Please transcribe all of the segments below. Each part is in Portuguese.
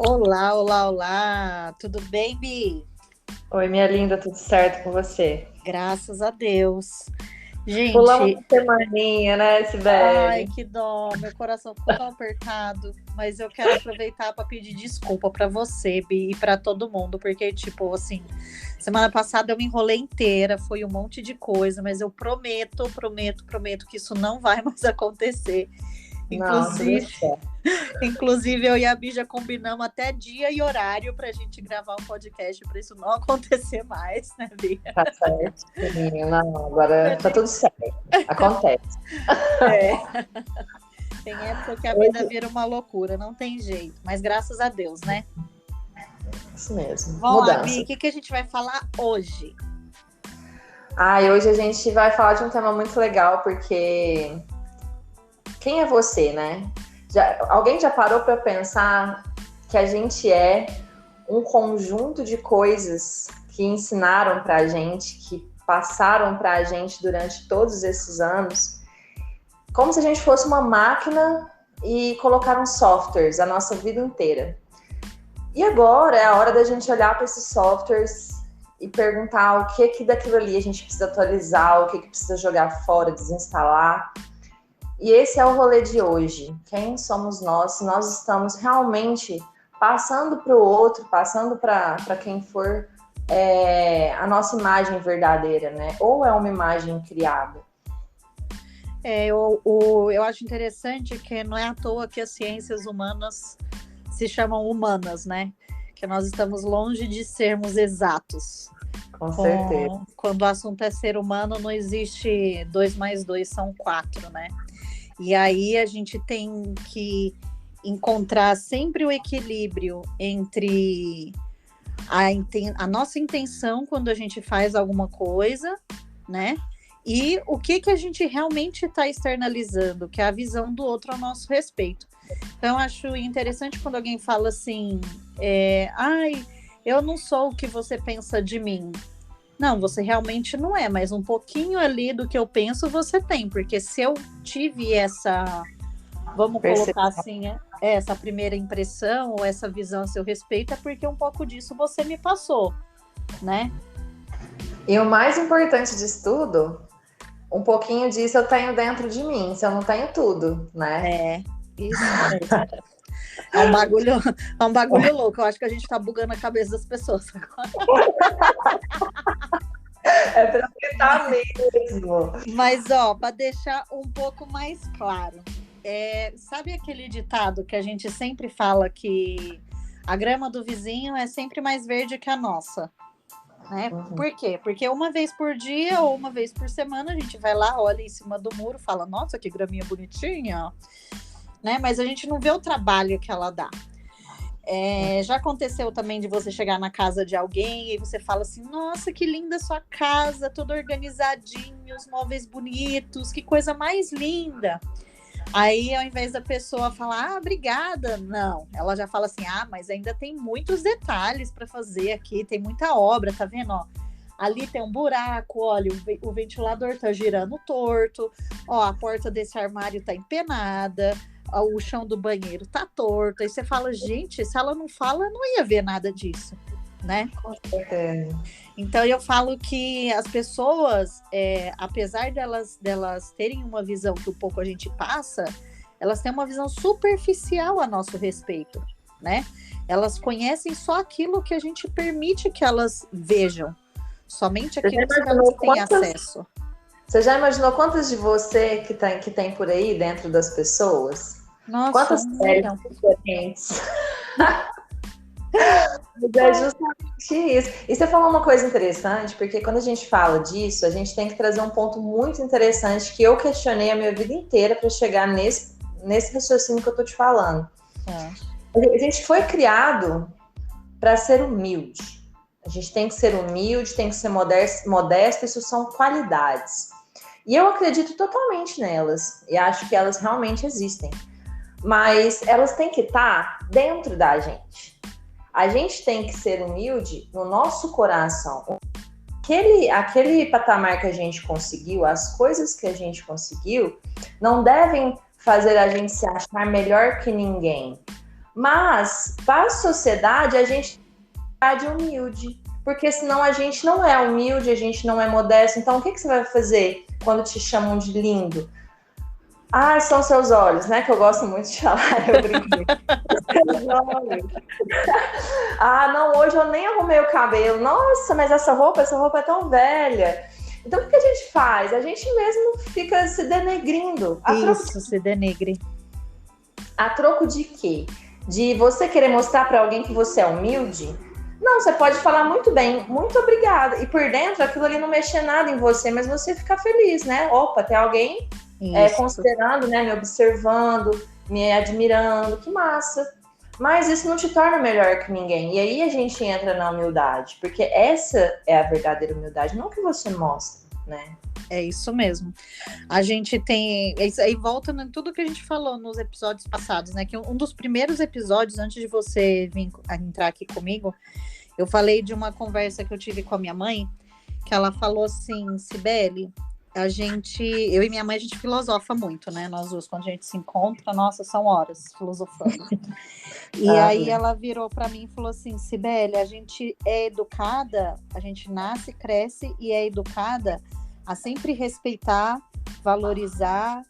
Olá, olá, olá! Tudo bem, Bi? Oi, minha linda, tudo certo com você? Graças a Deus. Pulamos Gente, uma semaninha, né, ai, Sibeli? que dó, meu coração ficou tão apertado, mas eu quero aproveitar para pedir desculpa para você, Bi, e para todo mundo, porque, tipo, assim, semana passada eu me enrolei inteira, foi um monte de coisa, mas eu prometo que isso não vai mais acontecer. Não, tudo Inclusive, certo. Inclusive, eu e a Bi já combinamos até dia e horário para a gente gravar um podcast para isso não acontecer mais, né, Bi? Tá certo, menina. Não, agora tá tudo certo. Acontece. É, tem época que a vida Hoje, vira uma loucura, não tem jeito, mas graças a Deus, né? isso mesmo, Vamos lá, Bi, mudança. o que a gente vai falar hoje? E hoje a gente vai falar de um tema muito legal, porque quem é você, né? Alguém já parou para pensar que a gente é um conjunto de coisas que ensinaram pra gente, que passaram pra gente durante todos esses anos, como se a gente fosse uma máquina e colocaram softwares a nossa vida inteira. E agora é a hora da gente olhar para esses softwares e perguntar o que daquilo ali a gente precisa atualizar, o que precisa jogar fora, desinstalar. E esse é o rolê de hoje. Quem somos nós? Se nós estamos realmente passando para o outro, passando para quem for a nossa imagem verdadeira, né? Ou é uma imagem criada? Eu acho interessante que não é à toa que as ciências humanas se chamam humanas, né? Que nós estamos longe de sermos exatos. Com certeza. Quando o assunto é ser humano, não existe 2 mais 2 são 4, né? E aí a gente tem que encontrar sempre o equilíbrio entre a nossa intenção quando a gente faz alguma coisa, né? E o que a gente realmente está externalizando, que é a visão do outro a nosso respeito. Então, eu acho interessante quando alguém fala assim, eu não sou o que você pensa de mim. Não, você realmente não é, mas um pouquinho ali do que eu penso você tem, porque se eu tive essa, vamos colocar assim, essa primeira impressão ou essa visão a seu respeito, é porque um pouco disso você me passou, né? E o mais importante disso tudo, um pouquinho disso eu tenho dentro de mim, se eu não tenho tudo, né? É, isso mesmo. É um bagulho louco. Eu acho que a gente tá bugando a cabeça das pessoas agora. É pra aceitar mesmo. Mas, ó, para deixar um pouco mais claro, sabe aquele ditado que a gente sempre fala que a grama do vizinho é sempre mais verde que a nossa, né? Uhum. Por quê? Porque uma vez por dia ou uma vez por semana a gente vai lá, olha em cima do muro, fala, nossa, que graminha bonitinha, né? Mas a gente não vê o trabalho que ela dá. Já aconteceu também de você chegar na casa de alguém e você fala assim, nossa, que linda sua casa, tudo organizadinho, os móveis bonitos, que coisa mais linda. Aí, ao invés da pessoa falar, obrigada, não, ela já fala assim, mas ainda tem muitos detalhes para fazer aqui, tem muita obra, tá vendo? Ó, ali tem um buraco, olha, o ventilador tá girando torto, ó, a porta desse armário tá empenada, o chão do banheiro tá torto. Aí você fala, gente, se ela não fala, eu não ia ver nada disso, né? Com certeza. Então eu falo que as pessoas, apesar delas terem uma visão que um pouco a gente passa, elas têm uma visão superficial a nosso respeito, né? Elas conhecem só aquilo que a gente permite que elas vejam, somente aquilo que elas têm acesso. Você já imaginou quantas de você que tem por aí dentro das pessoas? Nossa, Quantas séries diferentes? É justamente isso. E você falou uma coisa interessante, porque quando a gente fala disso, a gente tem que trazer um ponto muito interessante que eu questionei a minha vida inteira para chegar nesse raciocínio que eu tô te falando. A gente foi criado para ser humilde. A gente tem que ser humilde, tem que ser modesto, isso são qualidades. E eu acredito totalmente nelas, e acho que elas realmente existem. Mas elas têm que estar dentro da gente. A gente tem que ser humilde no nosso coração. Aquele patamar que a gente conseguiu, as coisas que a gente conseguiu, não devem fazer a gente se achar melhor que ninguém. Mas, para a sociedade, a gente é humilde. Porque senão a gente não é humilde, a gente não é modesto. Então, o que você vai fazer quando te chamam de lindo? Ah, são seus olhos, né? Que eu gosto muito de falar, eu brinco muito. Seus olhos. Ah, não, hoje eu nem arrumei o cabelo. Nossa, mas essa roupa é tão velha. Então, o que a gente faz? A gente mesmo fica se denegrindo. Isso, se denegre. A troco de quê? De você querer mostrar para alguém que você é humilde? Não, você pode falar muito bem, muito obrigada. E por dentro, aquilo ali não mexer nada em você, mas você fica feliz, né? Opa, tem alguém considerando, né? Me observando, me admirando, que massa. Mas isso não te torna melhor que ninguém. E aí a gente entra na humildade, porque essa é a verdadeira humildade, não que você mostra, né? É isso mesmo. A gente tem... Isso aí volta em tudo que a gente falou nos episódios passados, né? Que um dos primeiros episódios, antes de você vir entrar aqui comigo, eu falei de uma conversa que eu tive com a minha mãe, que ela falou assim, Cibele, eu e minha mãe, a gente filosofa muito, né? Nós duas, quando a gente se encontra, nossa, são horas filosofando. E aí ela virou para mim e falou assim, Cibele, a gente é educada, a gente nasce, cresce e é educada a sempre respeitar, valorizar,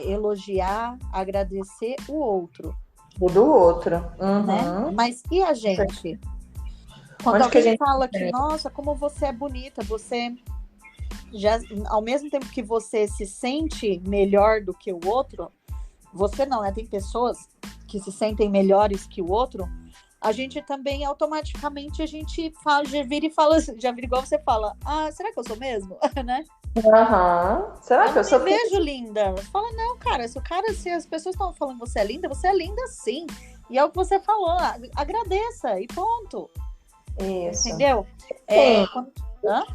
elogiar, agradecer o outro. O do outro. Né? Mas e a gente? Quando alguém fala que, nossa, como você é bonita, você já, ao mesmo tempo que você se sente melhor do que o outro, você não, né? Tem pessoas que se sentem melhores que o outro, a gente também automaticamente já vira e fala, já vira igual você fala, será que eu sou mesmo? Né? Será que eu sou? Eu vejo linda. Você fala, não, cara, se as pessoas estão falando que você é linda sim. E é o que você falou, agradeça e ponto. Isso. Entendeu?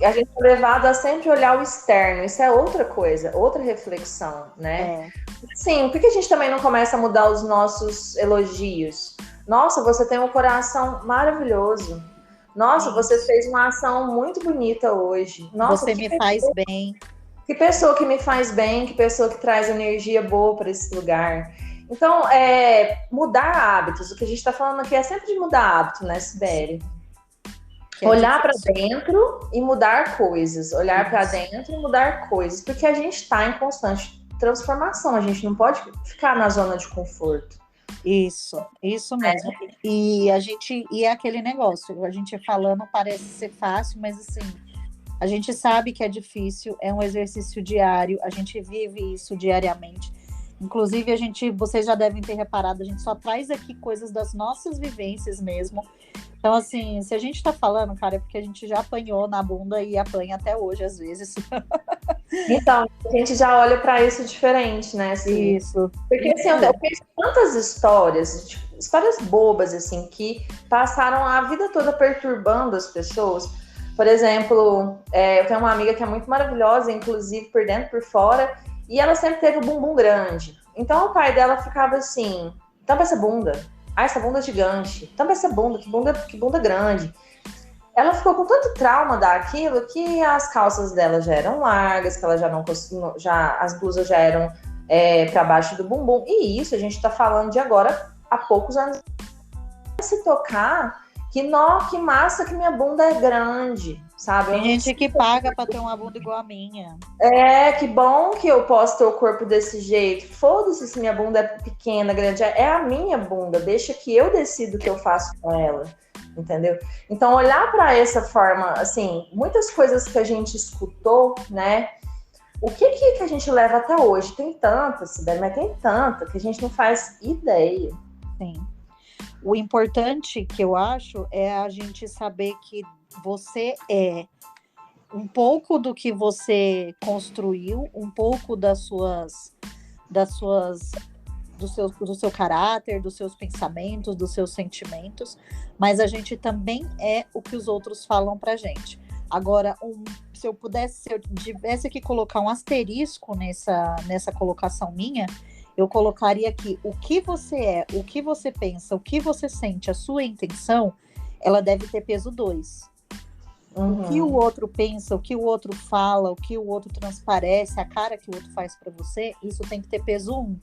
A gente é levado a sempre olhar o externo, isso é outra coisa, outra reflexão, né? Sim, por que a gente também não começa a mudar os nossos elogios? Nossa, você tem um coração maravilhoso. Nossa, você fez uma ação muito bonita hoje. Nossa, você me faz bem. Que pessoa que me faz bem, que pessoa que traz energia boa para esse lugar. Então, mudar hábitos. O que a gente está falando aqui é sempre de mudar hábito, né, Sibeli? Olhar para dentro e mudar coisas. Olhar para dentro e mudar coisas. Porque a gente está em constante transformação. A gente não pode ficar na zona de conforto. Isso mesmo. E é aquele negócio, a gente falando parece ser fácil, mas assim, a gente sabe que é difícil, é um exercício diário, a gente vive isso diariamente. Inclusive, vocês já devem ter reparado, a gente só traz aqui coisas das nossas vivências mesmo. Então, assim, se a gente tá falando, cara, é porque a gente já apanhou na bunda e apanha até hoje, às vezes. Então, a gente já olha para isso diferente, né? Assim, isso. Porque, assim, eu penso tantas histórias bobas, assim, que passaram a vida toda perturbando as pessoas. Por exemplo, eu tenho uma amiga que é muito maravilhosa, inclusive por dentro e por fora, e ela sempre teve o bumbum grande. Então, o pai dela ficava assim, tampa essa bunda. Essa bunda é gigante. Tampa essa bunda, que bunda grande. Ela ficou com tanto trauma daquilo que as calças dela já eram largas, que ela já não conseguia, as blusas já eram para baixo do bumbum. E isso a gente tá falando de agora, há poucos anos. Se tocar, que massa que minha bunda é grande, sabe? Tem gente que paga para ter uma bunda igual a minha. Que bom que eu posso ter o corpo desse jeito. Foda-se se minha bunda é pequena, grande. É a minha bunda, deixa que eu decido o que eu faço com ela. Entendeu? Então, olhar para essa forma, assim, muitas coisas que a gente escutou, né? O que a gente leva até hoje? Tem tanta, Sibeli, mas tem tanta que a gente não faz ideia. Sim. O importante que eu acho é a gente saber que você é um pouco do que você construiu, um pouco do seu caráter, dos seus pensamentos, dos seus sentimentos, mas a gente também é o que os outros falam pra gente. Agora, se eu tivesse que colocar um asterisco nessa colocação minha, eu colocaria aqui o que você é, o que você pensa, o que você sente, a sua intenção, ela deve ter peso 2. O que o outro pensa, o que o outro fala, o que o outro transparece, a cara que o outro faz pra você, isso tem que ter peso 1.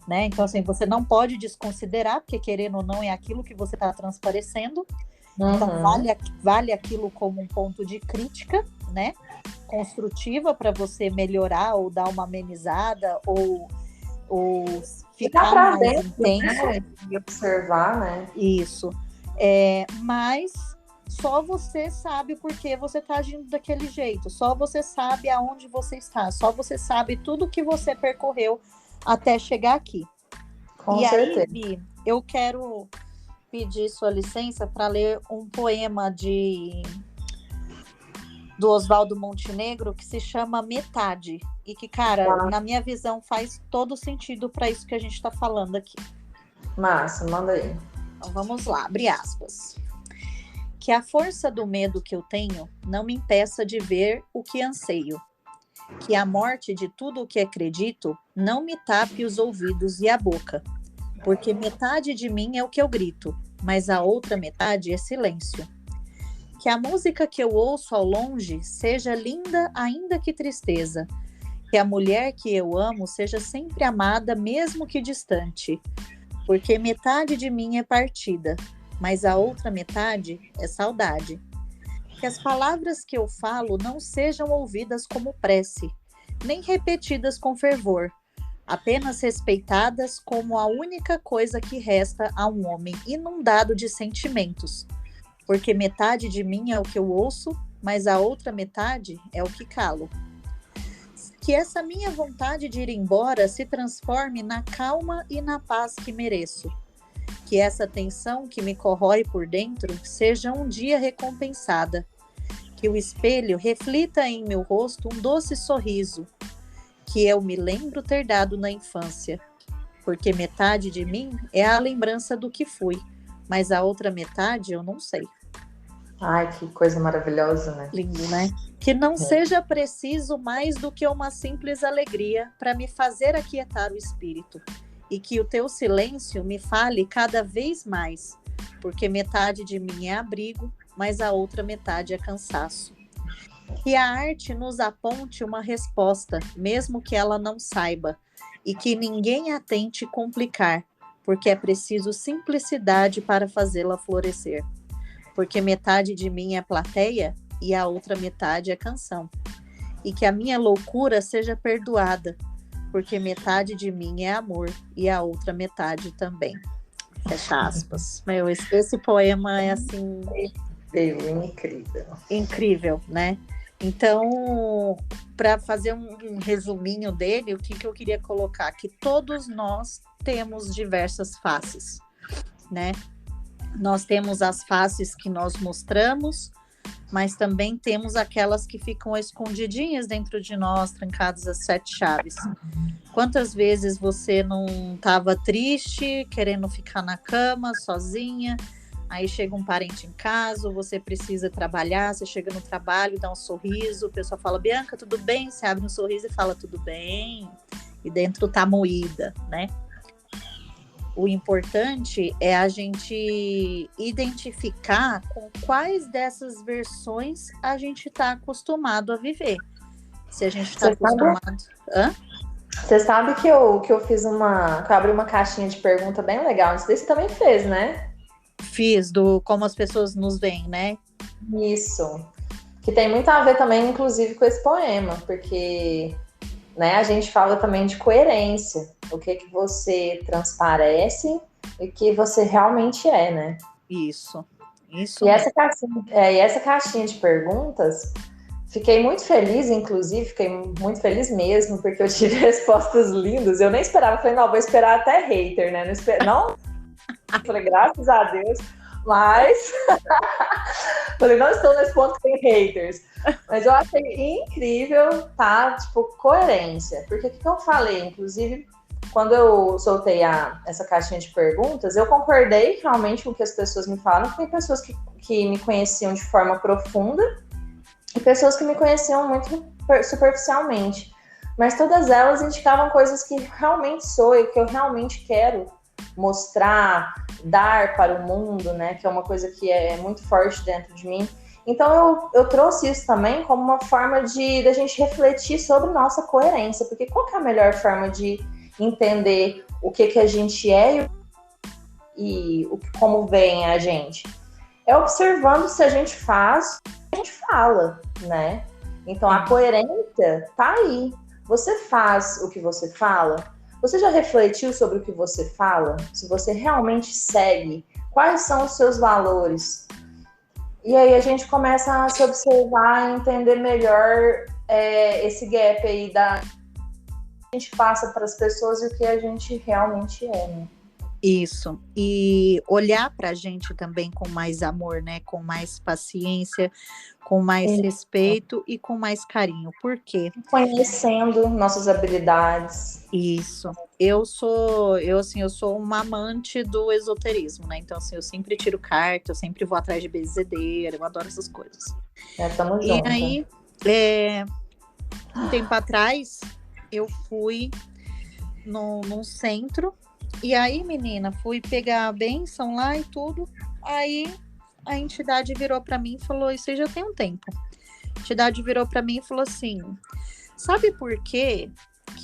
né? Então, assim, você não pode desconsiderar, porque querendo ou não é aquilo que você está transparecendo. Então, vale aquilo como um ponto de crítica, né? Construtiva para você melhorar ou dar uma amenizada ou ficar mais dentro, intenso. Né? E observar, né? Isso. Mas só você sabe o porquê você está agindo daquele jeito. Só você sabe aonde você está. Só você sabe tudo que você percorreu até chegar aqui. Com certeza. Aí, Bi, eu quero pedir sua licença para ler um poema do Oswaldo Montenegro que se chama Metade. E que, cara, na minha visão, faz todo sentido para isso que a gente está falando aqui. Massa, manda aí. Então vamos lá, abre aspas. Que a força do medo que eu tenho não me impeça de ver o que anseio. Que a morte de tudo o que acredito não me tape os ouvidos e a boca. Porque metade de mim é o que eu grito, mas a outra metade é silêncio. Que a música que eu ouço ao longe seja linda, ainda que tristeza. Que a mulher que eu amo seja sempre amada, mesmo que distante. Porque metade de mim é partida, mas a outra metade é saudade. Que as palavras que eu falo não sejam ouvidas como prece, nem repetidas com fervor, apenas respeitadas como a única coisa que resta a um homem inundado de sentimentos. Porque metade de mim é o que eu ouço, mas a outra metade é o que calo. Que essa minha vontade de ir embora se transforme na calma e na paz que mereço. Que essa tensão que me corrói por dentro seja um dia recompensada. Que o espelho reflita em meu rosto um doce sorriso, que eu me lembro ter dado na infância. Porque metade de mim é a lembrança do que fui, mas a outra metade eu não sei. Ai, que coisa maravilhosa, né? Lindo, né? Que não seja preciso mais do que uma simples alegria para me fazer aquietar o espírito. E que o teu silêncio me fale cada vez mais, porque metade de mim é abrigo, mas a outra metade é cansaço. Que a arte nos aponte uma resposta, mesmo que ela não saiba, e que ninguém a tente complicar, porque é preciso simplicidade para fazê-la florescer. Porque metade de mim é plateia e a outra metade é canção. E que a minha loucura seja perdoada, porque metade de mim é amor e a outra metade também. Fecha aspas. Meu, esse poema é assim... Incrível. Incrível, né? Então, para fazer um resuminho dele, o que eu queria colocar? Que todos nós temos diversas faces, né? Nós temos as faces que nós mostramos, mas também temos aquelas que ficam escondidinhas dentro de nós, trancadas às 7 chaves. Quantas vezes você não estava triste, querendo ficar na cama, sozinha, aí chega um parente em casa, você precisa trabalhar, você chega no trabalho, dá um sorriso, o pessoal fala, Bianca, tudo bem? Você abre um sorriso e fala, tudo bem? E dentro tá moída, né? O importante é a gente identificar com quais dessas versões a gente está acostumado a viver. Se a gente está acostumado... Você sabe que eu fiz que eu abri uma caixinha de pergunta bem legal. Isso daí você também fez, né? Fiz, como as pessoas nos veem, né? Isso. Que tem muito a ver também, inclusive, com esse poema, porque... né, a gente fala também de coerência, o que você transparece e o que você realmente é, né? Isso. E essa caixinha de perguntas, fiquei muito feliz, inclusive, fiquei muito feliz mesmo, porque eu tive respostas lindas. Eu nem esperava, falei, não, vou esperar até hater, né? Não, falei, graças a Deus, mas falei, não estou nesse ponto que tem haters. Mas eu achei incrível, tá? Tipo, coerência. Porque o que eu falei, inclusive, quando eu soltei essa caixinha de perguntas, eu concordei realmente com o que as pessoas me falaram, porque tem pessoas que me conheciam de forma profunda e pessoas que me conheciam muito superficialmente. Mas todas elas indicavam coisas que realmente sou e que eu realmente quero mostrar, dar para o mundo, né? Que é uma coisa que é muito forte dentro de mim. Então eu trouxe isso também como uma forma da gente refletir sobre nossa coerência, porque qual que é a melhor forma de entender o que a gente é e como vem a gente. É observando se a gente faz, a gente fala, né? Então a coerência tá aí. Você faz o que você fala? Você já refletiu sobre o que você fala? Se você realmente segue? Quais são os seus valores? E aí a gente começa a se observar e entender melhor esse gap aí da a gente passa para as pessoas e o que a gente realmente é, né? Isso, e olhar para a gente também com mais amor, né? Com mais paciência, com mais respeito e com mais carinho. Por quê? Conhecendo nossas habilidades. Isso. Eu sou uma amante do esoterismo, né? Então, assim, eu sempre tiro carta, eu sempre vou atrás de benzedeira, eu adoro essas coisas. Tamo e junto. aí, um tempo atrás, eu fui num centro. E aí, menina, fui pegar a bênção lá e tudo. Aí a entidade virou para mim e falou: isso aí já tem um tempo. A entidade virou para mim e falou assim: sabe por quê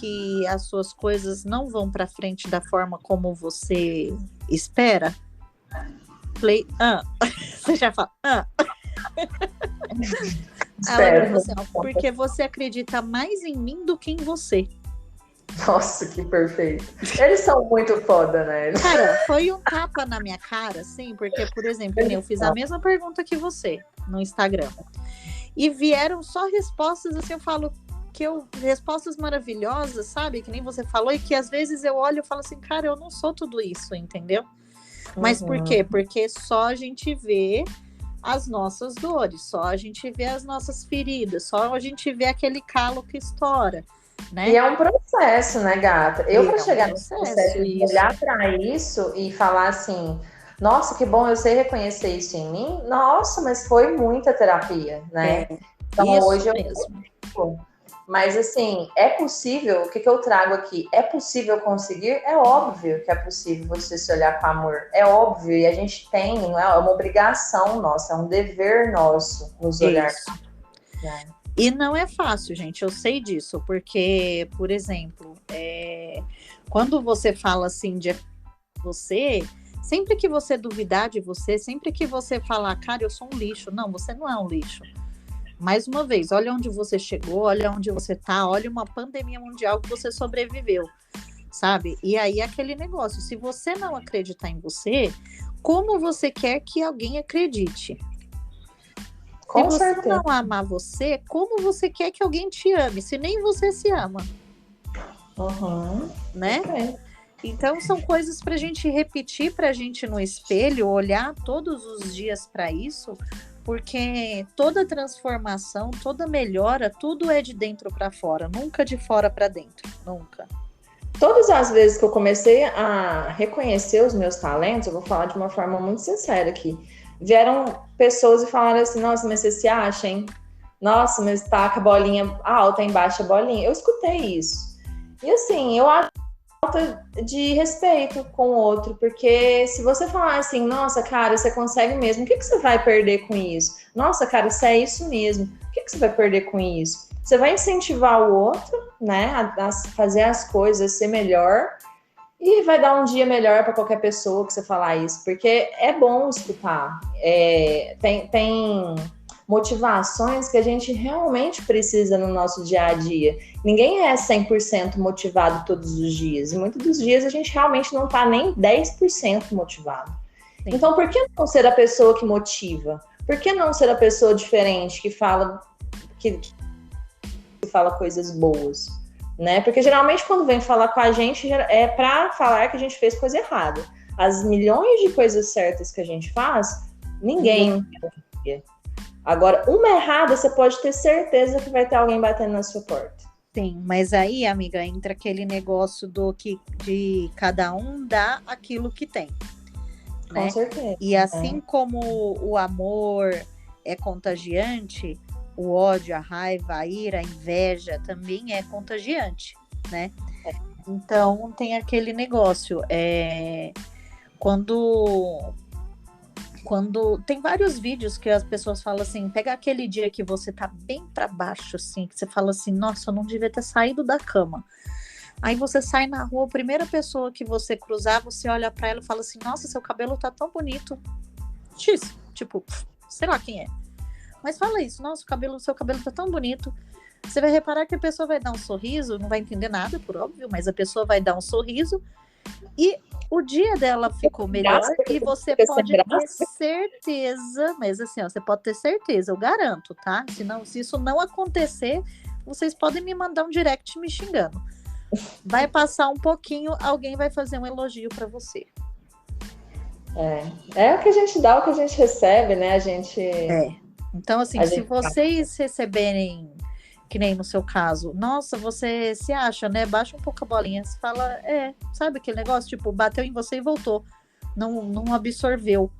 que as suas coisas não vão para frente da forma como você espera? Falei: você já fala: Ela falou assim: porque você acredita mais em mim do que em você. Nossa, que perfeito. Eles são muito foda, né? Cara, foi um tapa na minha cara, assim, porque, por exemplo, eu fiz a mesma pergunta que você no Instagram. E vieram só respostas, assim, eu falo respostas maravilhosas, sabe? Que nem você falou, e que às vezes eu olho e falo assim, cara, eu não sou tudo isso, entendeu? Mas por quê? Porque só a gente vê as nossas dores, só a gente vê as nossas feridas, só a gente vê aquele calo que estoura. Né? E é um processo, né, gata? Eu, para chegar nesse processo de olhar para isso e falar assim, nossa, que bom eu sei reconhecer isso em mim, nossa, mas foi muita terapia, né? Então hoje eu. Mas assim, é possível, o que eu trago aqui? É possível conseguir? É óbvio que é possível você se olhar com amor. É óbvio, e a gente tem, não é uma obrigação nossa, é um dever nosso nos olhar. Né? E não é fácil, gente, eu sei disso, porque, por exemplo, quando você fala assim de você, sempre que você duvidar de você, sempre que você falar, cara, eu sou um lixo, não, você não é um lixo. Mais uma vez, olha onde você chegou, olha onde você tá, olha uma pandemia mundial que você sobreviveu, sabe? E aí aquele negócio, se você não acreditar em você, como você quer que alguém acredite? Se você não amar você, como você quer que alguém te ame? Se nem você se ama. Né? Então, são coisas para a gente repetir para a gente no espelho, olhar todos os dias para isso, porque toda transformação, toda melhora, tudo é de dentro para fora, nunca de fora para dentro, nunca. Todas as vezes que eu comecei a reconhecer os meus talentos, eu vou falar de uma forma muito sincera aqui, vieram pessoas e falaram assim, nossa, mas você se acha, hein? Nossa, mas tá com a bolinha alta, embaixo a bolinha. Eu escutei isso. E assim, eu acho falta de respeito com o outro, porque se você falar assim, nossa, cara, você consegue mesmo, o que você vai perder com isso? Nossa, cara, isso é isso mesmo, o que você vai perder com isso? Você vai incentivar o outro, né, a fazer as coisas, ser melhor, e vai dar um dia melhor para qualquer pessoa que você falar isso, porque é bom escutar. Tem motivações que a gente realmente precisa no nosso dia a dia. Ninguém é 100% motivado todos os dias. E muitos dos dias a gente realmente não está nem 10% motivado. Sim. Então, por que não ser a pessoa que motiva? Por que não ser a pessoa diferente que fala coisas boas? Né? Porque geralmente quando vem falar com a gente é para falar que a gente fez coisa errada. As milhões de coisas certas que a gente faz, ninguém. Agora, uma errada, você pode ter certeza que vai ter alguém batendo na sua porta. Sim, mas aí, amiga, entra aquele negócio de cada um dá aquilo que tem. Né? Com certeza. E assim como o amor é contagiante, o ódio, a raiva, a ira, a inveja também é contagiante, né? Então, tem aquele negócio, quando tem vários vídeos que as pessoas falam assim, pega aquele dia que você tá bem para baixo, assim, que você fala assim, nossa, eu não devia ter saído da cama. Aí você sai na rua, a primeira pessoa que você cruzar, você olha pra ela e fala assim, nossa, seu cabelo tá tão bonito. X, tipo, sei lá quem é. Mas fala isso, nossa, seu cabelo tá tão bonito. Você vai reparar que a pessoa vai dar um sorriso, não vai entender nada, por óbvio, mas a pessoa vai dar um sorriso e o dia dela ficou melhor e você pode ter certeza, mas assim, ó, você pode ter certeza, eu garanto, tá? Se isso não acontecer, vocês podem me mandar um direct me xingando. Vai passar um pouquinho, alguém vai fazer um elogio para você. É o que a gente dá, o que a gente recebe, né? Então, assim, se vocês receberem, que nem no seu caso, nossa, você se acha, né? Baixa um pouco a bolinha, você fala, sabe aquele negócio, tipo, bateu em você e voltou. Não absorveu,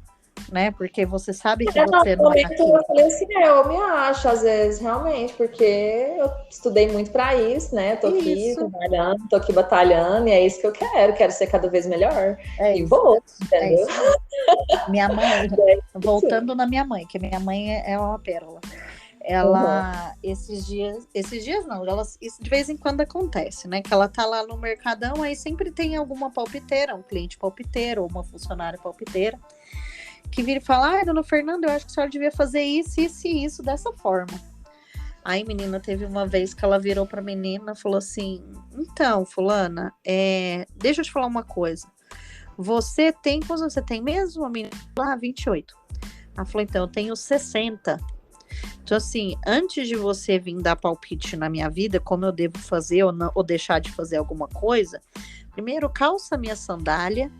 né? Porque você sabe que você não é aquilo. Eu falei assim, eu me acho, às vezes, realmente, porque eu estudei muito para isso, né? Tô aqui trabalhando, tô aqui batalhando, e é isso que eu quero ser cada vez melhor. E vou, entendeu? Minha mãe, voltando na minha mãe, que minha mãe é uma pérola. Ela, esses dias não, isso de vez em quando acontece, né? Que ela tá lá no mercadão, aí sempre tem alguma palpiteira, um cliente palpiteiro, ou uma funcionária palpiteira, que vira e fala, dona Fernanda, eu acho que a senhora devia fazer isso, isso e isso dessa forma. Aí, menina, teve uma vez que ela virou pra menina e falou assim, então, fulana, deixa eu te falar uma coisa. Quantos você tem mesmo? A menina falou, 28. Ela falou, então, eu tenho 60. Então, assim, antes de você vir dar palpite na minha vida, como eu devo fazer ou deixar de fazer alguma coisa, primeiro calça minha sandália,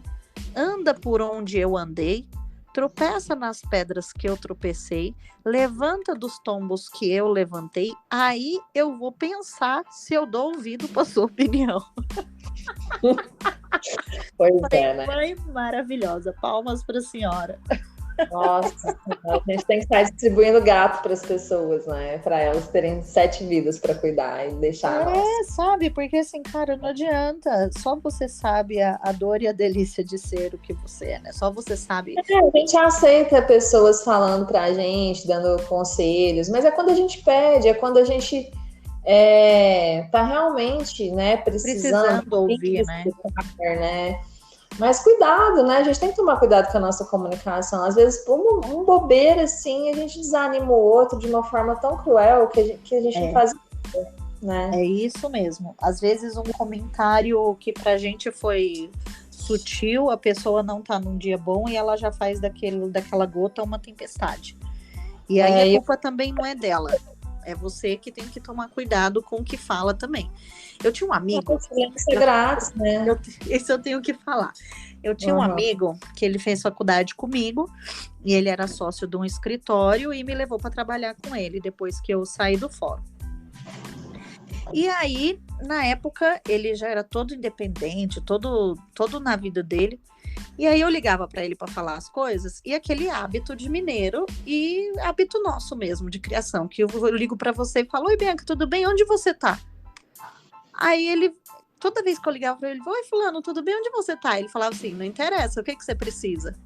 anda por onde eu andei, tropeça nas pedras que eu tropecei, levanta dos tombos que eu levantei, aí eu vou pensar se eu dou ouvido para sua opinião. Pois né? Mãe maravilhosa, palmas para a senhora. Nossa, a gente tem que estar distribuindo gato para as pessoas, né? Para elas terem 7 vidas para cuidar e deixar. Sabe? Porque assim, cara, não adianta. Só você sabe a dor e a delícia de ser o que você é, né? Só você sabe. A gente aceita pessoas falando pra gente, dando conselhos, mas é quando a gente pede, é quando a gente tá realmente, né, precisando ouvir, né? Mas cuidado, né? A gente tem que tomar cuidado com a nossa comunicação. Às vezes, por uma bobeira, assim, a gente desanima o outro de uma forma tão cruel que a gente não faz isso, né? É isso mesmo. Às vezes, um comentário que pra gente foi sutil, a pessoa não tá num dia bom e ela já faz daquela gota uma tempestade. E aí a culpa também não é dela. É você que tem que tomar cuidado com o que fala também. Eu tinha um amigo... Isso é grátis, né? Isso eu tenho que falar. Eu tinha um amigo que ele fez faculdade comigo e ele era sócio de um escritório e me levou para trabalhar com ele depois que eu saí do fórum. E aí, na época, ele já era todo independente, todo na vida dele. E aí eu ligava para ele para falar as coisas e aquele hábito de mineiro e hábito nosso mesmo de criação, que eu ligo para você e falo, oi Bianca, tudo bem? Onde você tá? Aí ele, toda vez que eu ligava para ele, oi fulano, tudo bem? Onde você tá? Ele falava assim, não interessa, o que você precisa?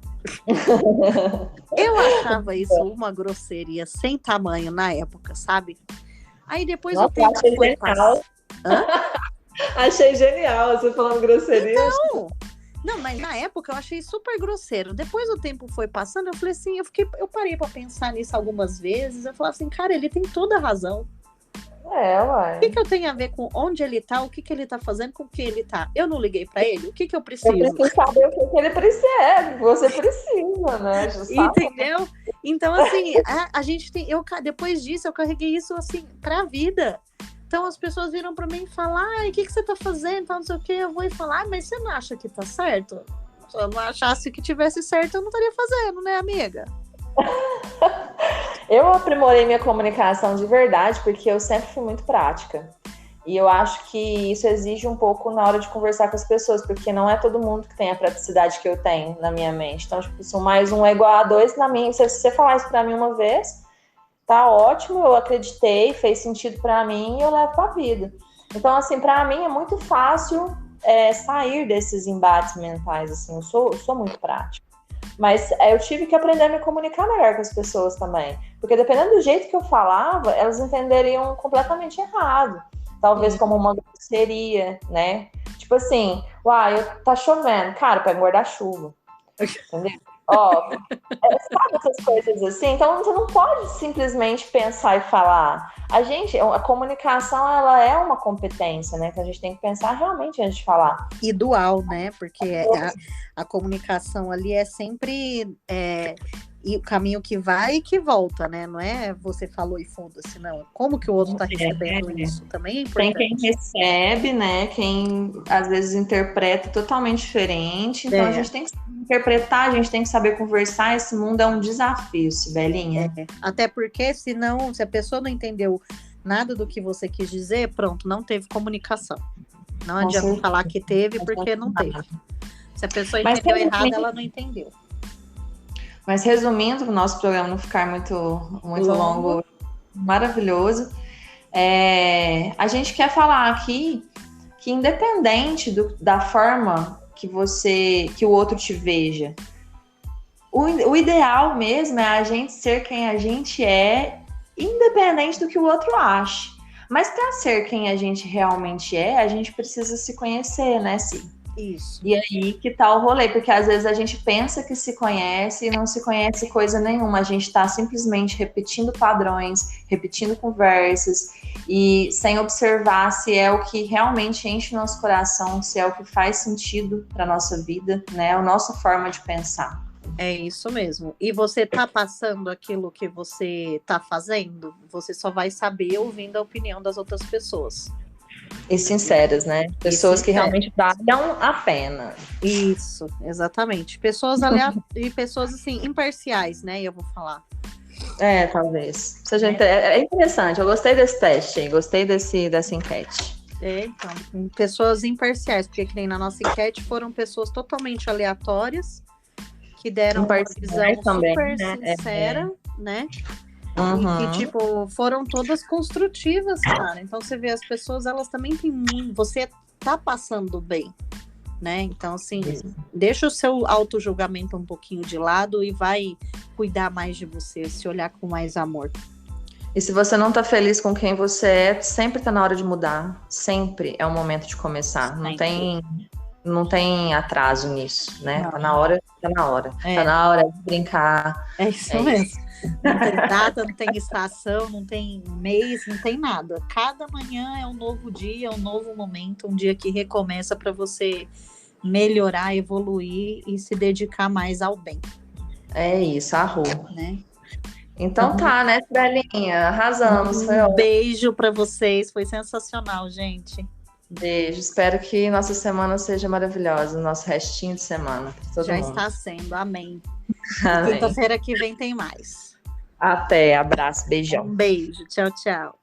Eu achava isso uma grosseria sem tamanho na época, sabe? Aí depois o tempo foi passando. Achei genial você falando grosseria. Não, mas na época eu achei super grosseiro. Depois o tempo foi passando, eu falei assim, eu parei pra pensar nisso algumas vezes. Eu falava assim, cara, ele tem toda a razão. Uai. O que eu tenho a ver com onde ele tá, o que ele tá fazendo, com o que ele tá? Eu não liguei pra ele? O que eu preciso? Eu preciso saber o que ele precisa. Você precisa, né? Entendeu? Então, assim, a gente tem... depois disso, eu carreguei isso, assim, pra vida. Então as pessoas viram para mim e falam, o que você tá fazendo? Então, não sei o que, eu vou e falar, mas você não acha que tá certo? Se eu não achasse que tivesse certo, eu não estaria fazendo, né, amiga? Eu aprimorei minha comunicação de verdade, porque eu sempre fui muito prática. E eu acho que isso exige um pouco na hora de conversar com as pessoas, porque não é todo mundo que tem a praticidade que eu tenho na minha mente. Então, tipo, se 1 mais 1 é igual a 2, na minha, se você falar isso para mim uma vez, tá ótimo, eu acreditei, fez sentido pra mim e eu levo pra vida. Então, assim, pra mim é muito fácil sair desses embates mentais, assim, eu sou muito prática. Mas eu tive que aprender a me comunicar melhor com as pessoas também, porque dependendo do jeito que eu falava, elas entenderiam completamente errado. talvez como uma grosseria, né? Tipo assim, uai, tá chovendo, cara, pega um guarda-chuva, entendeu? Ó, sabe essas coisas assim? Então você não pode simplesmente pensar e falar. A comunicação, ela é uma competência, né? Então a gente tem que pensar realmente antes de falar. E dual, né? Porque a comunicação ali é sempre e o caminho que vai e que volta, né? Não é você falou e foda-se, não. Como que o outro está recebendo isso? Também é importante. Tem quem recebe, né? Quem às vezes interpreta totalmente diferente. Então a gente tem que interpretar, a gente tem que saber conversar. Esse mundo é um desafio, Sibelinha. Até porque, se a pessoa não entendeu nada do que você quis dizer, pronto, não teve comunicação. Não adianta falar que teve, porque não teve. Se a pessoa entendeu errado, ela não entendeu. Mas resumindo, o nosso programa não ficar muito longo, maravilhoso, a gente quer falar aqui que independente da forma que o outro te veja, o ideal mesmo é a gente ser quem a gente é, independente do que o outro ache. Mas para ser quem a gente realmente é, a gente precisa se conhecer, né, Si? Isso. E aí que tá o rolê, porque às vezes a gente pensa que se conhece e não se conhece coisa nenhuma. A gente tá simplesmente repetindo padrões, repetindo conversas e sem observar se é o que realmente enche o nosso coração, se é o que faz sentido para nossa vida, né? A nossa forma de pensar. É isso mesmo. E você tá passando aquilo que você tá fazendo, você só vai saber ouvindo a opinião das outras pessoas. E sinceras, né? Pessoas que realmente valham a pena. Isso, exatamente. Pessoas e pessoas assim, imparciais, né? Eu vou falar. Talvez. É interessante, eu gostei desse teste, gostei dessa enquete. Então, pessoas imparciais, porque que nem na nossa enquete foram pessoas totalmente aleatórias, que deram uma visão também, super sincera, né? E que, tipo, foram todas construtivas, cara. Então, você vê, as pessoas, elas também têm muito... Você tá passando bem, né? Então, assim, deixa o seu auto-julgamento um pouquinho de lado e vai cuidar mais de você, se olhar com mais amor. E se você não tá feliz com quem você é, sempre tá na hora de mudar. Sempre é o momento de começar. Não tem atraso nisso, né? Não. Tá na hora. Tá na hora de brincar. É isso mesmo. Não tem data, não tem estação, não tem mês, não tem nada. Cada manhã é um novo dia, um novo momento, um dia que recomeça para você melhorar, evoluir e se dedicar mais ao bem. É isso, arrou. Né? Então tá, né, Sibelinha? Arrasamos. Um beijo para vocês, foi sensacional, gente. Beijo, espero que nossa semana seja maravilhosa, nosso restinho de semana. Já está sendo, amém. Quinta-feira que vem tem mais. Até, abraço, beijão. Um beijo, tchau, tchau.